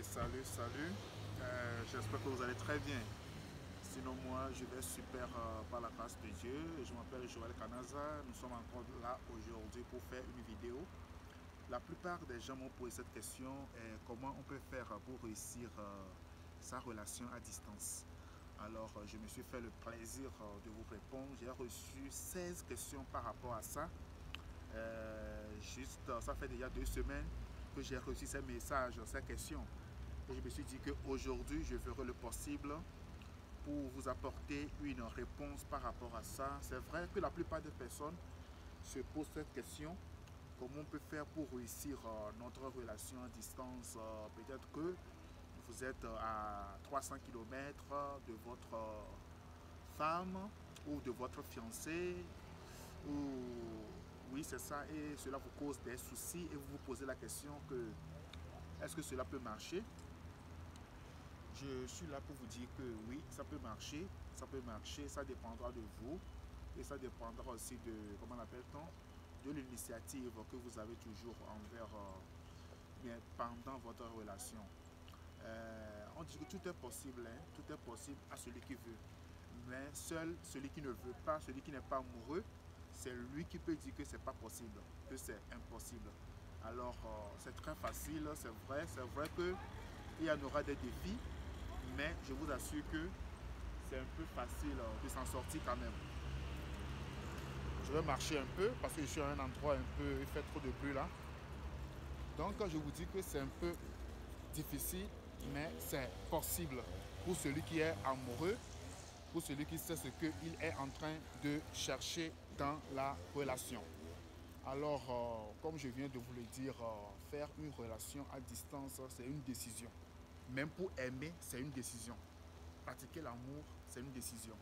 Salut. J'espère que vous allez très bien. Sinon, moi, je vais super par la grâce de Dieu. Je m'appelle Joël Kanaza. Nous sommes encore là aujourd'hui pour faire une vidéo. La plupart des gens m'ont posé cette question, comment on peut faire pour réussir sa relation à distance. Alors, je me suis fait le plaisir de vous répondre. J'ai reçu 16 questions par rapport à ça. Ça fait déjà 2 semaines que j'ai reçu ces messages, ces questions. Et je me suis dit qu'aujourd'hui, je ferai le possible pour vous apporter une réponse par rapport à ça. C'est vrai que la plupart des personnes se posent cette question. Comment on peut faire pour réussir notre relation à distance? Peut-être que vous êtes à 300 km de votre femme ou de votre fiancé. Ou oui, c'est ça. Et cela vous cause des soucis et vous vous posez la question que est-ce que cela peut marcher? Je suis là pour vous dire que oui, ça peut marcher, ça dépendra de vous et ça dépendra aussi de, comment l'appelle-t-on, de l'initiative que vous avez toujours envers, bien, pendant votre relation. On dit que tout est possible, hein, tout est possible à celui qui veut. Mais seul celui qui ne veut pas, celui qui n'est pas amoureux, c'est lui qui peut dire que c'est pas possible, que c'est impossible. Alors, c'est très facile, c'est vrai qu'il y en aura des défis, mais je vous assure que c'est un peu facile de s'en sortir quand même. Je vais marcher un peu parce que je suis à un endroit un peu, il fait trop de bruit là. Donc je vous dis que c'est un peu difficile, mais c'est possible pour celui qui est amoureux, pour celui qui sait ce qu'il est en train de chercher dans la relation. Alors, comme je viens de vous le dire, faire une relation à distance, c'est une décision. Même pour aimer, c'est une décision. Pratiquer l'amour, c'est une décision.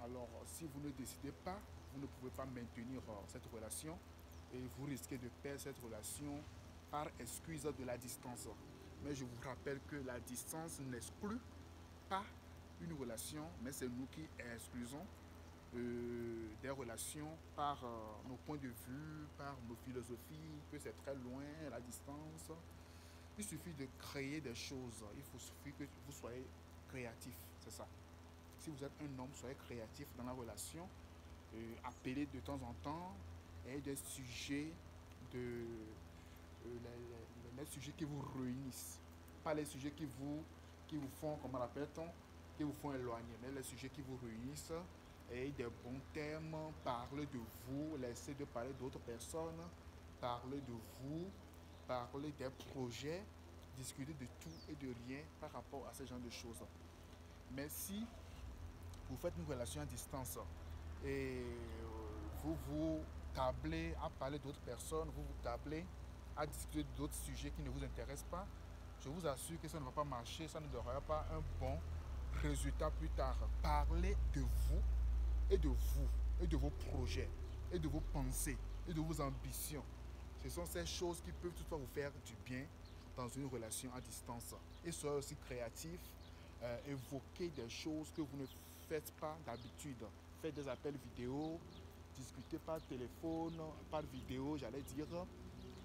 Alors, si vous ne décidez pas, vous ne pouvez pas maintenir cette relation et vous risquez de perdre cette relation par excuse de la distance. Mais je vous rappelle que la distance n'exclut pas une relation, mais c'est nous qui excluons des relations par nos points de vue, par nos philosophies, que c'est très loin, la distance. Il suffit de créer des choses, suffit que vous soyez créatif, c'est ça. Si vous êtes un homme, soyez créatif dans la relation, appelez de temps en temps, et des sujets les sujets qui vous réunissent, pas les sujets qui vous font, comment l'appelle-t-on, qui vous font éloigner, mais les sujets qui vous réunissent, et des bons thèmes, parlez de vous, laissez de parler d'autres personnes, parlez de vous, parlez des projets, discutez de tout et de rien par rapport à ce genre de choses. Mais si vous faites une relation à distance et vous vous tablez à parler d'autres personnes, vous vous tablez à discuter d'autres sujets qui ne vous intéressent pas, je vous assure que ça ne va pas marcher, ça ne donnera pas un bon résultat plus tard. Parlez de vous et de vous, et de vos projets, et de vos pensées, et de vos ambitions. Ce sont ces choses qui peuvent toutefois vous faire du bien dans une relation à distance. Et soyez aussi créatif, évoquez des choses que vous ne faites pas d'habitude. Faites des appels vidéo, discutez par téléphone, par vidéo, j'allais dire.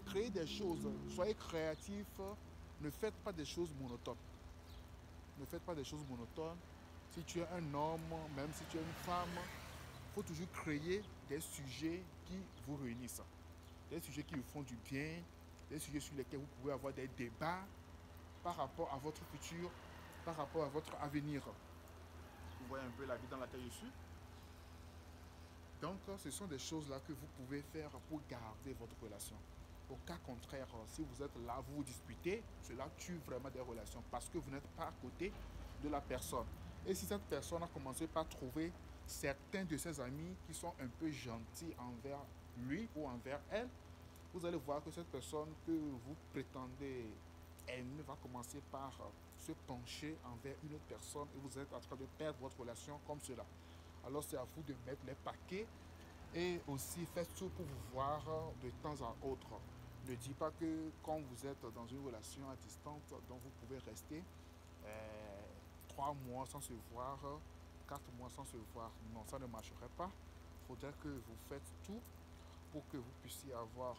Créez des choses, soyez créatif, ne faites pas des choses monotones. Ne faites pas des choses monotones. Si tu es un homme, même si tu es une femme, il faut toujours créer des sujets qui vous réunissent. Des sujets qui vous font du bien, des sujets sur lesquels vous pouvez avoir des débats par rapport à votre futur, par rapport à votre avenir. Vous voyez un peu la vie dans laquelle je suis. Donc, ce sont des choses-là que vous pouvez faire pour garder votre relation. Au cas contraire, si vous êtes là, vous vous disputez, cela tue vraiment des relations parce que vous n'êtes pas à côté de la personne. Et si cette personne a commencé par trouver certains de ses amis qui sont un peu gentils envers lui ou envers elle, vous allez voir que cette personne que vous prétendez aimer va commencer par se pencher envers une autre personne et vous êtes en train de perdre votre relation comme cela. Alors c'est à vous de mettre les paquets et aussi faites tout pour vous voir de temps à autre. Ne dites pas que quand vous êtes dans une relation à distance, donc vous pouvez rester 3 mois sans se voir, 4 mois sans se voir. Non, ça ne marcherait pas. Il faudrait que vous faites tout pour que vous puissiez avoir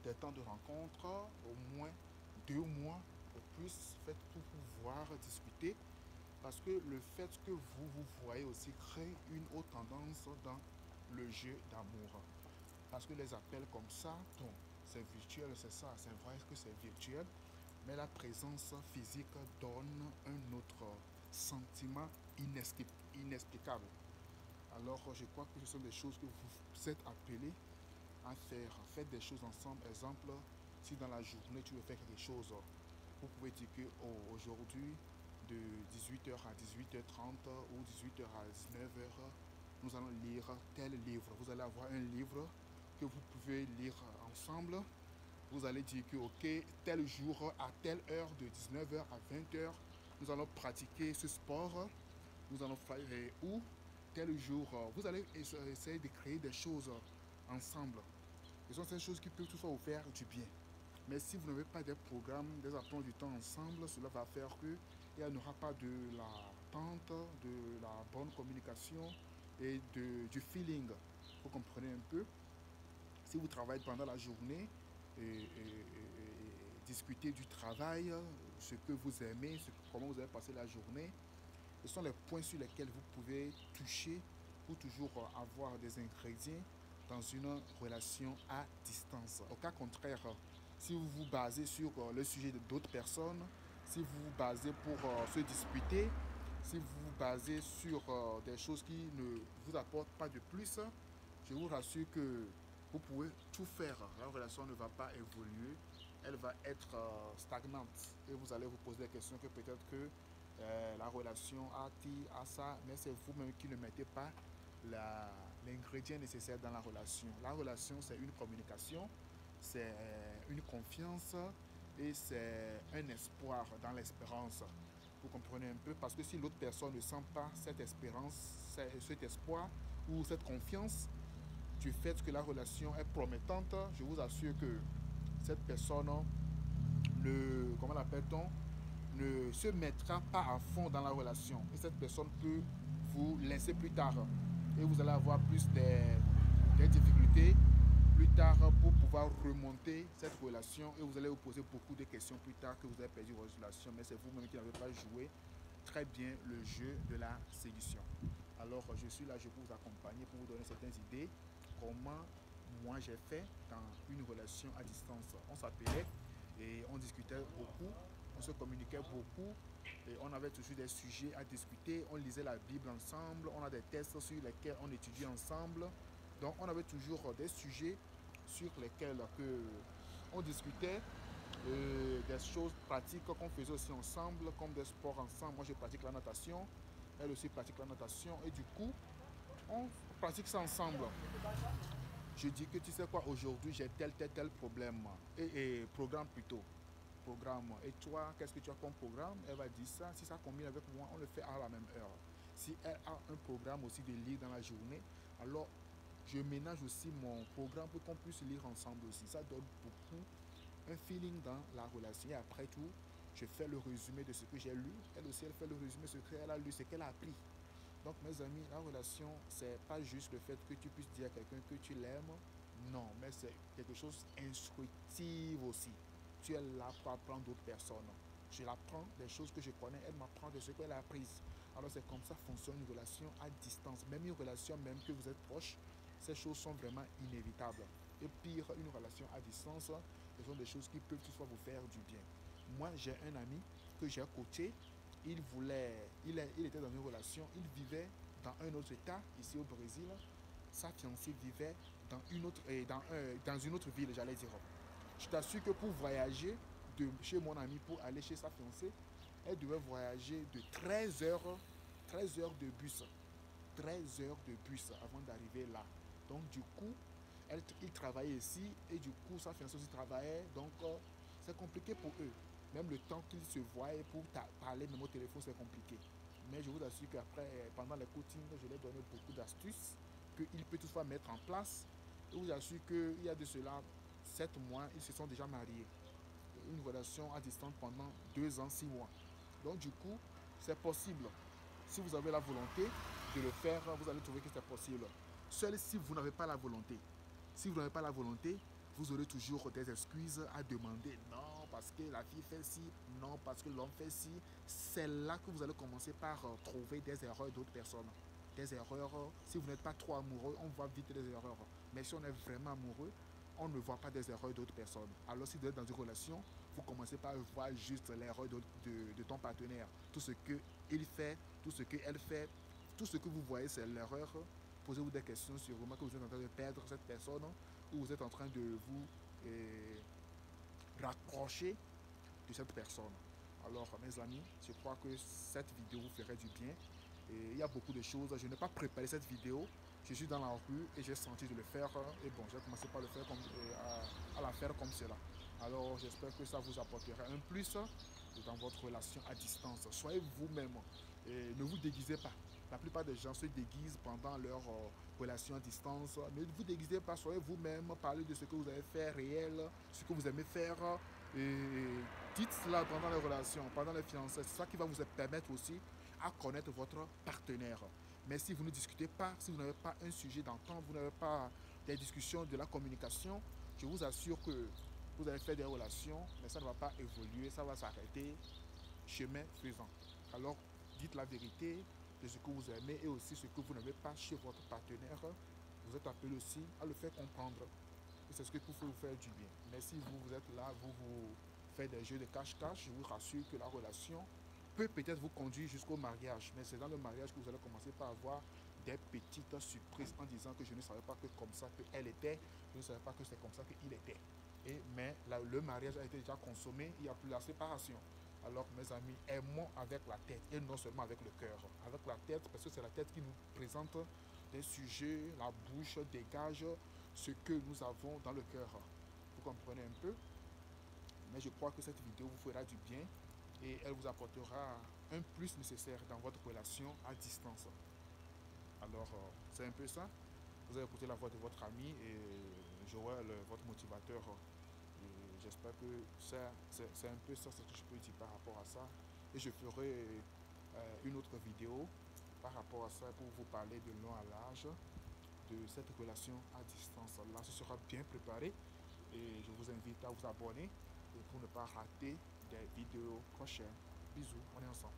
des temps de rencontre, au moins 2 mois, au plus, faites tout pour voir, discuter. Parce que le fait que vous voyez aussi crée une autre tendance dans le jeu d'amour. Parce que les appels comme ça, bon, c'est virtuel, c'est ça, c'est vrai que c'est virtuel, mais la présence physique donne un autre sentiment inexplicable. Alors, je crois que ce sont des choses que vous êtes appelés à faire. Faites des choses ensemble. Exemple, si dans la journée tu veux faire quelque chose, vous pouvez dire que oh, aujourd'hui, de 18h à 18h30 ou 18h à 19h, nous allons lire tel livre. Vous allez avoir un livre que vous pouvez lire ensemble. Vous allez dire que ok, tel jour à telle heure, de 19h à 20h, nous allons pratiquer ce sport. Nous allons faire ou tel jour, vous allez essayer de créer des choses ensemble. Ce sont ces choses qui peuvent toutefois vous faire du bien. Mais si vous n'avez pas des programmes, des emplois du temps ensemble, cela va faire que il n'y aura pas de l'attente, de la bonne communication et du feeling. Vous comprenez un peu? Si vous travaillez pendant la journée, discuter du travail, ce que vous aimez, comment vous avez passé la journée, ce sont les points sur lesquels vous pouvez toucher pour toujours avoir des ingrédients dans une relation à distance. Au cas contraire, si vous vous basez sur le sujet d'autres personnes, si vous vous basez pour se disputer, si vous vous basez sur des choses qui ne vous apportent pas de plus, je vous rassure que vous pouvez tout faire. La relation ne va pas évoluer, elle va être stagnante. Et vous allez vous poser des questions que peut-être que la relation a ça, mais c'est vous-même qui ne mettez pas l'ingrédient nécessaire dans la relation. La relation, c'est une communication, c'est une confiance et c'est un espoir dans l'espérance. Vous comprenez un peu? Parce que si l'autre personne ne sent pas cette espérance, cet espoir ou cette confiance du fait que la relation est promettante, je vous assure que cette personne comment l'appelle-t-on, ne se mettra pas à fond dans la relation. Et cette personne peut vous laisser plus tard. Et vous allez avoir plus des difficultés plus tard pour pouvoir remonter cette relation. Et vous allez vous poser beaucoup de questions plus tard que vous avez perdu votre relation. Mais c'est vous-même qui n'avez pas joué très bien le jeu de la séduction. Alors je suis là, je peux vous accompagner pour vous donner certaines idées. Comment moi j'ai fait dans une relation à distance. On s'appelait et on discutait beaucoup, on se communiquait beaucoup et on avait toujours des sujets à discuter. On lisait la Bible ensemble, on a des tests sur lesquels on étudie ensemble. Donc on avait toujours des sujets sur lesquels on discutait, des choses pratiques qu'on faisait aussi ensemble, comme des sports ensemble. Moi je pratique la natation, elle aussi pratique la natation et du coup on pratique ça ensemble. Je dis que tu sais quoi, aujourd'hui j'ai tel problème et programme plutôt. Programme. Et toi, qu'est-ce que tu as comme programme? Elle va dire ça. Si ça combine avec moi, on le fait à la même heure. Si elle a un programme aussi de lire dans la journée, alors je ménage aussi mon programme pour qu'on puisse lire ensemble aussi. Ça donne beaucoup un feeling dans la relation. Et après tout, je fais le résumé de ce que j'ai lu. Elle aussi, elle fait le résumé de ce qu'elle a lu, ce qu'elle a appris. Donc, mes amis, la relation, c'est pas juste le fait que tu puisses dire à quelqu'un que tu l'aimes. Non, mais c'est quelque chose d'instructif aussi. Tu es là pour apprendre d'autres personnes. Je l'apprends des choses que je connais, elle m'apprend de ce qu'elle a appris. Alors, c'est comme ça fonctionne une relation à distance. Même une relation, même que vous êtes proche, ces choses sont vraiment inévitables. Et pire, une relation à distance, ce sont des choses qui peuvent toutefois vous faire du bien. Moi, j'ai un ami que j'ai coaché. Il était dans une relation, il vivait dans un autre état, ici au Brésil. Sa fiancée vivait dans une autre ville, j'allais dire. Je t'assure que pour voyager de chez mon ami pour aller chez sa fiancée, elle devait voyager de 13 heures de bus. 13 heures de bus avant d'arriver là. Donc du coup, il travaillait ici et du coup, sa fiancée aussi travaillait. Donc c'est compliqué pour eux. Même le temps qu'ils se voient pour parler même au téléphone, c'est compliqué. Mais je vous assure qu'après, pendant les coachings, je lui ai donné beaucoup d'astuces qu'il peut toutefois mettre en place. Et je vous assure qu'il y a de cela 7 mois, ils se sont déjà mariés. Une relation à distance pendant 2 ans, 6 mois. Donc du coup, c'est possible. Si vous avez la volonté de le faire, vous allez trouver que c'est possible. Seul si vous n'avez pas la volonté. Si vous n'avez pas la volonté, vous aurez toujours des excuses à demander. Non, parce que la fille fait ci, non parce que l'homme fait ci. C'est là que vous allez commencer par trouver des erreurs d'autres personnes. Des erreurs, si vous n'êtes pas trop amoureux, on voit vite les erreurs. Mais si on est vraiment amoureux, on ne voit pas des erreurs d'autres personnes. Alors si vous êtes dans une relation, vous commencez par voir juste l'erreur de ton partenaire. Tout ce qu'il fait, tout ce qu'elle fait, tout ce que vous voyez, c'est l'erreur. Posez-vous des questions sur comment que vous êtes en train de perdre cette personne ou vous êtes en train de vous rapprocher de cette personne. Alors mes amis, je crois que cette vidéo vous ferait du bien. Et il y a beaucoup de choses. Je n'ai pas préparé cette vidéo. Je suis dans la rue et j'ai senti de le faire. Et bon, j'ai commencé par le faire à la faire comme cela. Alors j'espère que ça vous apportera un plus dans votre relation à distance. Soyez vous-même et ne vous déguisez pas. La plupart des gens se déguisent pendant leur relation à distance. Ne vous déguisez pas, soyez vous-même, parlez de ce que vous avez fait réel, ce que vous aimez faire. Et dites cela pendant les relations, pendant les fiançailles. C'est ça qui va vous permettre aussi à connaître votre partenaire. Mais si vous ne discutez pas, si vous n'avez pas un sujet d'entente, vous n'avez pas des discussions, de la communication, je vous assure que vous allez faire des relations, mais ça ne va pas évoluer, ça va s'arrêter chemin faisant. Alors, dites la vérité de ce que vous aimez et aussi ce que vous n'avez pas chez votre partenaire. Vous êtes appelé aussi à le faire comprendre. Et c'est ce qui peut vous faire du bien. Mais si vous êtes là, vous faites des jeux de cache-cache, je vous rassure que la relation peut peut-être vous conduire jusqu'au mariage. Mais c'est dans le mariage que vous allez commencer par avoir des petites surprises en disant que je ne savais pas que comme ça qu'elle était, je ne savais pas que c'est comme ça qu'il était. Mais le mariage a été déjà consommé, il n'y a plus la séparation. Alors mes amis, aimons avec la tête et non seulement avec le cœur. Avec la tête, parce que c'est la tête qui nous présente des sujets, la bouche dégage ce que nous avons dans le cœur. Vous comprenez un peu? Mais je crois que cette vidéo vous fera du bien et elle vous apportera un plus nécessaire dans votre relation à distance. Alors, c'est un peu ça. Vous avez écouté la voix de votre ami et Joël, votre motivateur. J'espère que c'est un peu ça ce que je peux dire par rapport à ça. Et je ferai une autre vidéo par rapport à ça pour vous parler de long à large de cette relation à distance. Là, ce sera bien préparé et je vous invite à vous abonner et pour ne pas rater des vidéos prochaines. Bisous, on est ensemble.